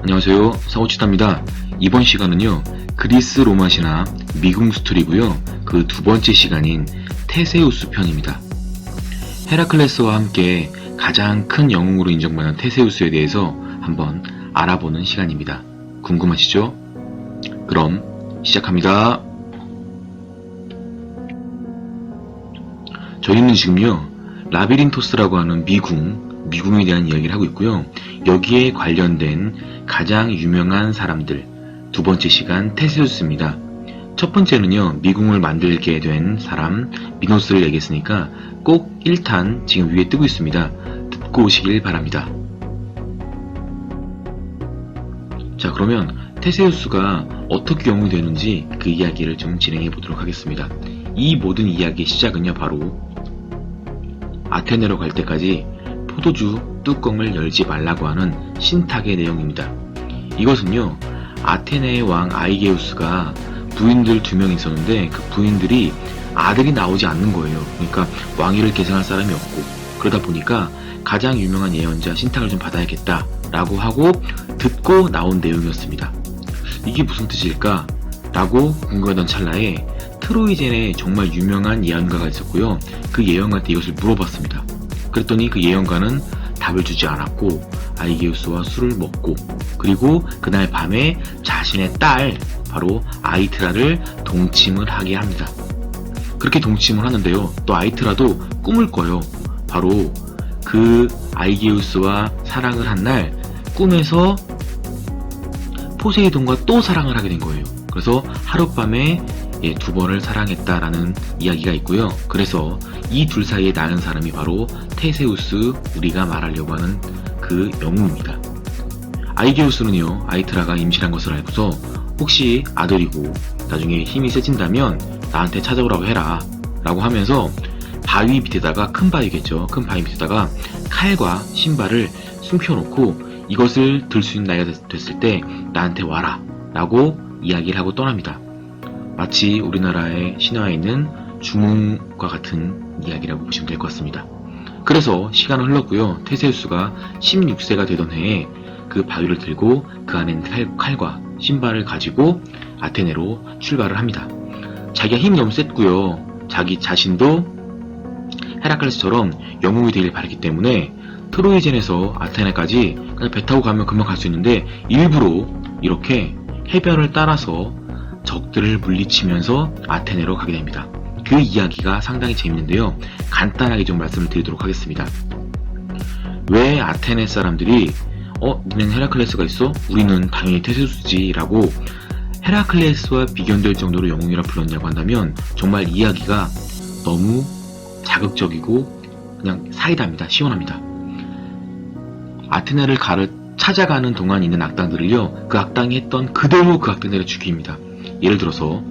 안녕하세요, 사고치타입니다. 이번 시간은요, 그리스 로마 신화 미궁 스토리고요. 그 두 번째 시간인 테세우스 편입니다. 헤라클레스와 함께 가장 큰 영웅으로 인정받는 테세우스에 대해서 한번 알아보는 시간입니다. 궁금하시죠? 그럼 시작합니다. 저희는 지금요, 라비린토스라고 하는 미궁에 대한 이야기를 하고 있고요. 여기에 관련된 가장 유명한 사람들, 두 번째 시간 테세우스입니다. 첫 번째는요, 미궁을 만들게 된 사람 미노스를 얘기했으니까 꼭 1탄 지금 위에 뜨고 있습니다. 듣고 오시길 바랍니다. 자, 그러면 테세우스가 어떻게 영웅이 되는지 그 이야기를 좀 진행해 보도록 하겠습니다. 이 모든 이야기의 시작은요, 바로 아테네로 갈 때까지 포도주 뚜껑을 열지 말라고 하는 신탁의 내용입니다. 이것은요, 아테네의 왕 아이게우스가 부인들 2명이 있었는데 그 부인들이 아들이 나오지 않는 거예요. 그러니까 왕위를 계승할 사람이 없고, 그러다 보니까 가장 유명한 예언자 신탁을 좀 받아야겠다 라고 하고 듣고 나온 내용이었습니다. 이게 무슨 뜻일까? 라고 궁금하던 찰나에 트로이젠에 정말 유명한 예언가가 있었고요. 그 예언가한테 이것을 물어봤습니다. 그랬더니 그 예언가는 답을 주지 않았고 아이게우스와 술을 먹고, 그리고 그날 밤에 자신의 딸 바로 아이트라를 동침을 하게 합니다. 그렇게 동침을 하는데요, 또 아이트라도 꿈을 꿔요. 바로 그 아이게우스와 사랑을 한 날 꿈에서 포세이돈과 또 사랑을 하게 된 거예요. 그래서 하룻밤에 2번을 사랑했다라는 이야기가 있고요. 그래서 이 둘 사이에 나는 사람이 바로 테세우스, 우리가 말하려고 하는 그 영웅입니다. 아이게우스는요, 아이트라가 임신한 것을 알고서 혹시 아들이고 나중에 힘이 세진다면 나한테 찾아오라고 해라 라고 하면서 바위 밑에다가, 큰 바위겠죠, 큰 바위 밑에다가 칼과 신발을 숨겨놓고 이것을 들 수 있는 나이가 됐을 때 나한테 와라 라고 이야기를 하고 떠납니다. 마치 우리나라의 신화에 있는 주몽과 같은 이야기라고 보시면 될 것 같습니다. 그래서 시간은 흘렀고요. 테세우스가 16세가 되던 해에 그 바위를 들고 그 안에는 칼과 신발을 가지고 아테네로 출발을 합니다. 자기가 힘이 너무 셌고요. 자기 자신도 헤라클레스처럼 영웅이 되길 바랐기 때문에 트로이젠에서 아테네까지 그냥 배 타고 가면 금방 갈 수 있는데 일부러 이렇게 해변을 따라서 적들을 물리치면서 아테네로 가게 됩니다. 그 이야기가 상당히 재밌는데요. 간단하게 좀 말씀을 드리도록 하겠습니다. 왜 아테네 사람들이 니는 헤라클레스가 있어? 우리는 당연히 테세우스지 라고 헤라클레스와 비견될 정도로 영웅이라 불렀냐고 한다면 정말 이야기가 너무 자극적이고 그냥 사이다입니다. 시원합니다. 아테네를 찾아가는 동안 있는 악당들을요, 그 악당이 했던 그대로 그 악당들을 죽입니다. 예를 들어서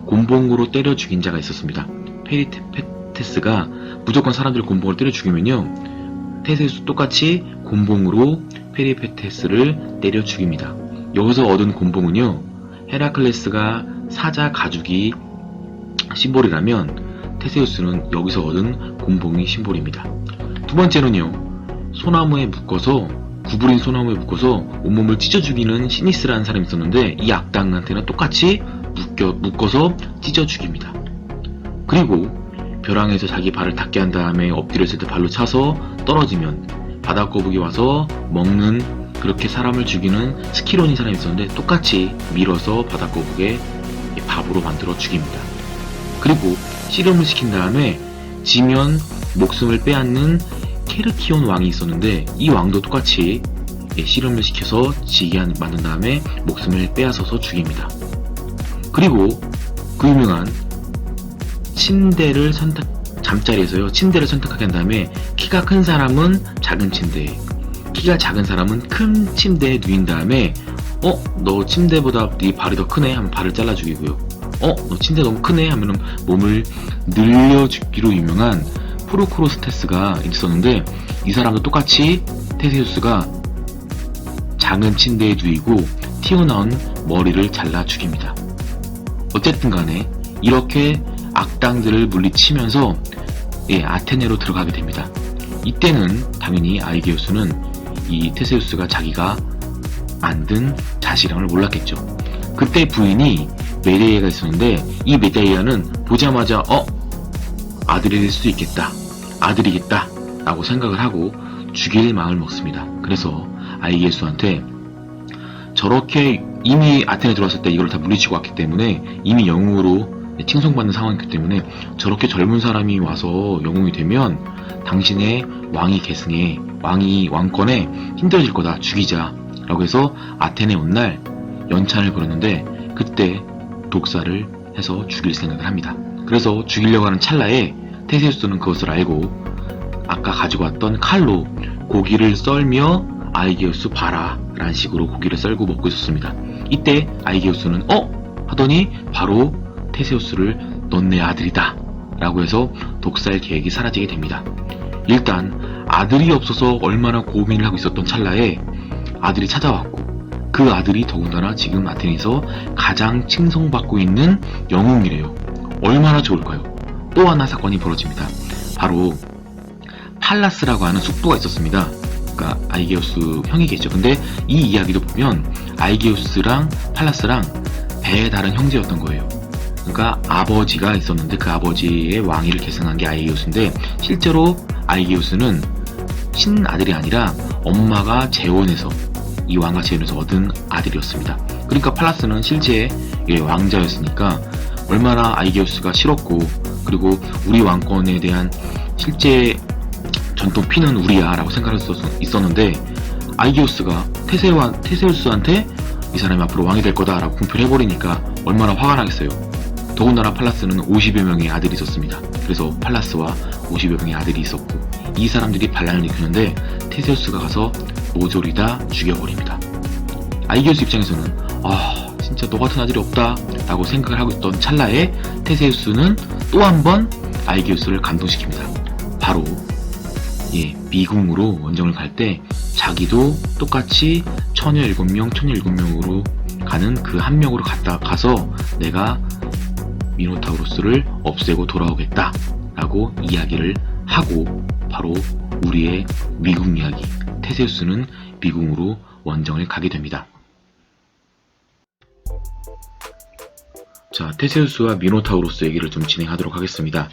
곤봉으로 때려 죽인 자가 있었습니다. 페리페테스가 무조건 사람들을 곤봉으로 때려 죽이면요, 테세우스 똑같이 곤봉으로 페리페테스를 때려 죽입니다. 여기서 얻은 곤봉은요, 헤라클레스가 사자 가죽이 심볼이라면 테세우스는 여기서 얻은 곤봉이 심볼입니다. 두 번째는요, 구부린 소나무에 묶어서 온몸을 찢어 죽이는 시니스라는 사람이 있었는데 이 악당한테는 똑같이 묶어서 찢어 죽입니다. 그리고 벼랑에서 자기 발을 닿게 한 다음에 엎드려 있을 때 발로 차서 떨어지면 바다거북이 와서 먹는, 그렇게 사람을 죽이는 스키론인 사람이 있었는데 똑같이 밀어서 바다거북의 밥으로 만들어 죽입니다. 그리고 씨름을 시킨 다음에 지면 목숨을 빼앗는 케르키온 왕이 있었는데 이 왕도 똑같이 씨름을 시켜서 지게 만든 다음에 목숨을 빼앗아서 죽입니다. 그리고 그 유명한 잠자리에서요, 침대를 선택하게 한 다음에 키가 큰 사람은 작은 침대에, 키가 작은 사람은 큰 침대에 누인 다음에 너 침대보다 네 발이 더 크네 하면 발을 잘라 죽이고요. 너 침대 너무 크네 하면 몸을 늘려 죽기로 유명한 프로크로스테스가 있었는데 이 사람도 똑같이 테세우스가 작은 침대에 누이고 튀어나온 머리를 잘라 죽입니다. 어쨌든 간에 이렇게 악당들을 물리치면서 아테네로 들어가게 됩니다. 이때는 당연히 아이게우스는 이 테세우스가 자기가 만든 자시랑을 몰랐겠죠. 그때 부인이 메데이아가 있었는데 이 메데이아는 보자마자 아들일 수도 있겠다, 아들이겠다 라고 생각을 하고 죽일 마음을 먹습니다. 그래서 아이게우스한테 저렇게 이미 아테네 들어왔을 때 이걸 다 물리치고 왔기 때문에 이미 영웅으로 칭송받는 상황이기 때문에 저렇게 젊은 사람이 와서 영웅이 되면 당신의 왕위 계승에 왕권에 힘들어질 거다, 죽이자 라고 해서 아테네 온 날 연찬을 걸었는데 그때 독사를 해서 죽일 생각을 합니다. 그래서 죽이려고 하는 찰나에 테세우스는 그것을 알고 아까 가지고 왔던 칼로 고기를 썰며 아이게우스 봐라 라는 식으로 고기를 썰고 먹고 있었습니다. 이때 아이게우스는 하더니 바로 테세우스를 넌 내 아들이다 라고 해서 독살 계획이 사라지게 됩니다. 일단 아들이 없어서 얼마나 고민을 하고 있었던 찰나에 아들이 찾아왔고 그 아들이 더군다나 지금 아테네에서 가장 칭송받고 있는 영웅이래요. 얼마나 좋을까요? 또 하나 사건이 벌어집니다. 바로 팔라스라고 하는 숙부가 있었습니다. 그러니까 아이게우스 형이겠죠. 근데 이 이야기도 보면 아이게우스랑 팔라스랑 배에 다른 형제였던 거예요. 그러니까 아버지가 있었는데 그 아버지의 왕위를 계승한 게 아이게우스인데 실제로 아이게우스는 친아들이 아니라 엄마가 재혼해서 이 왕과 재혼해서 얻은 아들이었습니다. 그러니까 팔라스는 실제 왕자였으니까 얼마나 아이게우스가 싫었고 그리고 우리 왕권에 대한 실제 전통 피는 우리야 라고 생각할 수 있었는데 아이게우스가 테세우스한테 이 사람이 앞으로 왕이 될 거다 라고 공표를 해버리니까 얼마나 화가 나겠어요. 더군다나 팔라스는 50여 명의 아들이 있었습니다. 그래서 팔라스와 50여 명의 아들이 있었고 이 사람들이 반란을 일으키는데 테세우스가 가서 모조리 다 죽여버립니다. 아이게우스 입장에서는 진짜 너 같은 아들이 없다 라고 생각을 하고 있던 찰나에 테세우스는 또 한 번 아이게우스를 감동시킵니다. 바로 미궁으로 원정을 갈 때 자기도 똑같이 처녀 7명으로 가는 그 한 명으로 가서 내가 미노타우로스를 없애고 돌아오겠다 라고 이야기를 하고 바로 우리의 미궁 이야기 테세우스는 미궁으로 원정을 가게 됩니다. 자, 테세우스와 미노타우로스 얘기를 좀 진행하도록 하겠습니다.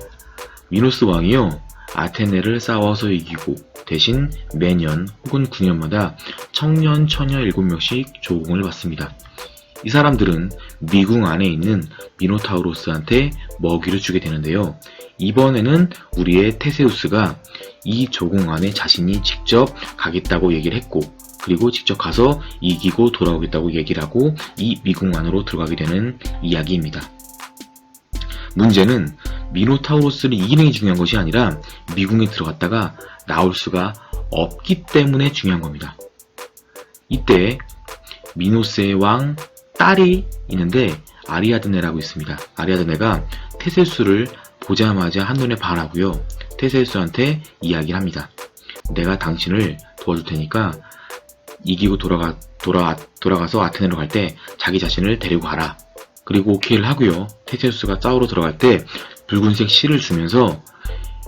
미노스 왕이요 아테네를 싸워서 이기고 대신 매년 혹은 9년마다 청년 처녀 7명씩 조공을 받습니다. 이 사람들은 미궁 안에 있는 미노타우로스한테 먹이를 주게 되는데요. 이번에는 우리의 테세우스가 이 조공 안에 자신이 직접 가겠다고 얘기를 했고 그리고 직접 가서 이기고 돌아오겠다고 얘기를 하고 이 미궁 안으로 들어가게 되는 이야기입니다. 문제는 미노타우로스를 이기는 게 중요한 것이 아니라 미궁에 들어갔다가 나올 수가 없기 때문에 중요한 겁니다. 이때 미노스의 왕 딸이 있는데 아리아드네라고 있습니다. 아리아드네가 테세우스를 보자마자 한눈에 반하고요. 테세우스한테 이야기를 합니다. 내가 당신을 도와줄 테니까 이기고 돌아가서 아테네로 갈 때 자기 자신을 데리고 가라. 그리고 오케이를 하고요. 테세우스가 싸우러 들어갈 때 붉은색 실을 주면서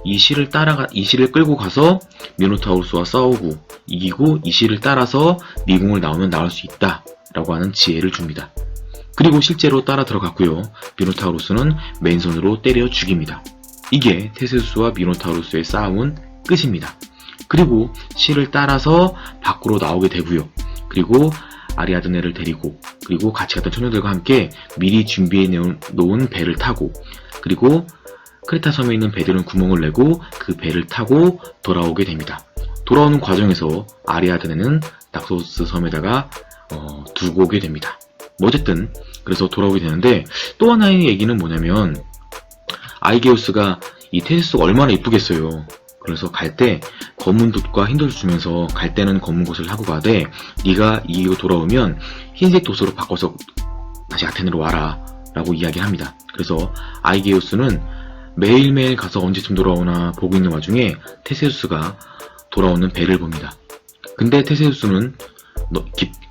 이 실을 끌고 가서 미노타우로스와 싸우고 이기고 이 실을 따라서 미궁을 나오면 나올 수 있다 라고 하는 지혜를 줍니다. 그리고 실제로 따라 들어갔고요. 미노타우로스는 맨손으로 때려 죽입니다. 이게 테세우스와 미노타우로스의 싸움은 끝입니다. 그리고 실을 따라서 밖으로 나오게 되고요. 그리고 아리아드네를 데리고 그리고 같이 갔던 처녀들과 함께 미리 준비해 놓은 배를 타고 그리고 크레타 섬에 있는 배들은 구멍을 내고 그 배를 타고 돌아오게 됩니다. 돌아오는 과정에서 아리아드네는 낙소스 섬에다가 두고 오게 됩니다. 어쨌든 그래서 돌아오게 되는데 또 하나의 얘기는 뭐냐면 아이게우스가 이 테세우스가 얼마나 이쁘겠어요. 그래서 갈 때 검은 돛과 흰 돛을 주면서 갈 때는 검은 옷을 하고 가되 네가 이기고 돌아오면 흰색 돛으로 바꿔서 다시 아테네로 와라 라고 이야기를 합니다. 그래서 아이게우스는 매일매일 가서 언제쯤 돌아오나 보고 있는 와중에 테세우스가 돌아오는 배를 봅니다. 근데 테세우스는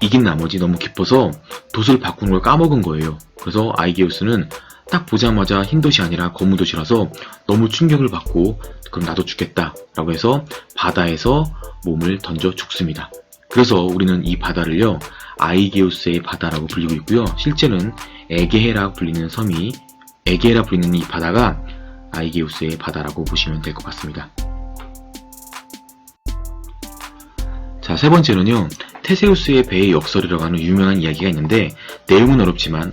이긴 나머지 너무 기뻐서 돛을 바꾸는 걸 까먹은 거예요. 그래서 아이게우스는 딱 보자마자 흰 돛이 아니라 검은 돛이라서 너무 충격을 받고 그럼 나도 죽겠다 라고 해서 바다에서 몸을 던져 죽습니다. 그래서 우리는 이 바다를요, 아이게우스의 바다라고 불리고 있고요. 실제는 에게해라 불리는 이 바다가 아이게우스의 바다라고 보시면 될 것 같습니다. 자, 세 번째는요, 테세우스의 배의 역설이라고 하는 유명한 이야기가 있는데, 내용은 어렵지만,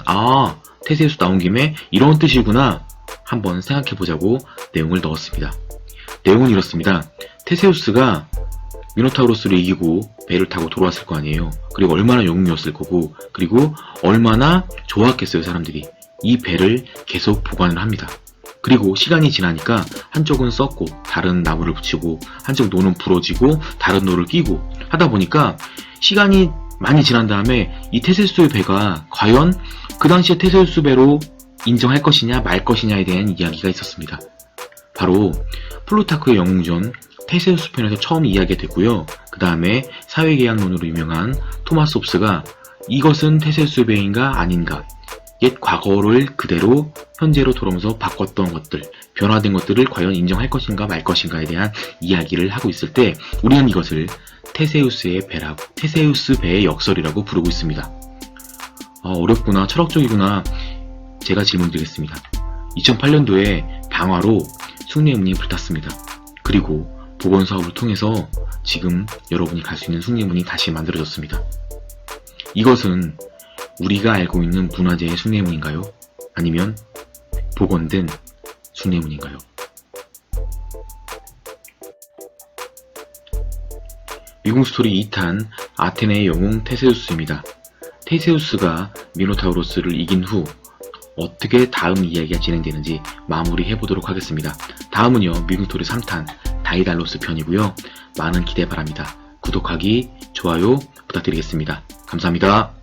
테세우스 나온 김에 이런 뜻이구나 한번 생각해보자고 내용을 넣었습니다. 내용은 이렇습니다. 테세우스가 미노타우로스를 이기고 배를 타고 돌아왔을 거 아니에요. 그리고 얼마나 영웅이었을 거고, 그리고 얼마나 좋았겠어요, 사람들이. 이 배를 계속 보관을 합니다. 그리고 시간이 지나니까 한쪽은 썩고 다른 나무를 붙이고, 한쪽 노는 부러지고 다른 노를 끼고 하다 보니까 시간이 많이 지난 다음에 이 테세우스의 배가 과연 그 당시에 테세우스 배로 인정할 것이냐 말 것이냐에 대한 이야기가 있었습니다. 바로 플루타크의 영웅전 테세우스 편에서 처음 이야기가 됐고요. 그 다음에 사회계약론으로 유명한 토마스 홉스가 이것은 테세우스 배인가 아닌가, 옛 과거를 그대로 현재로 돌아오면서 바꿨던 것들, 변화된 것들을 과연 인정할 것인가 말 것인가에 대한 이야기를 하고 있을 때 우리는 이것을 테세우스 배의 역설이라고 부르고 있습니다. 어렵구나, 철학적이구나. 제가 질문 드리겠습니다. 2008년도에 방화로 숭례문이 불탔습니다. 그리고 복원사업을 통해서 지금 여러분이 갈 수 있는 숭례문이 다시 만들어졌습니다. 이것은 우리가 알고 있는 문화재의 숭례문인가요? 아니면 복원된 숭례문인가요? 미궁 스토리 2탄 아테네의 영웅 테세우스입니다. 테세우스가 미노타우로스를 이긴 후 어떻게 다음 이야기가 진행되는지 마무리해보도록 하겠습니다. 다음은요, 미궁 스토리 3탄 다이달로스 편이고요. 많은 기대 바랍니다. 구독하기, 좋아요 부탁드리겠습니다. 감사합니다.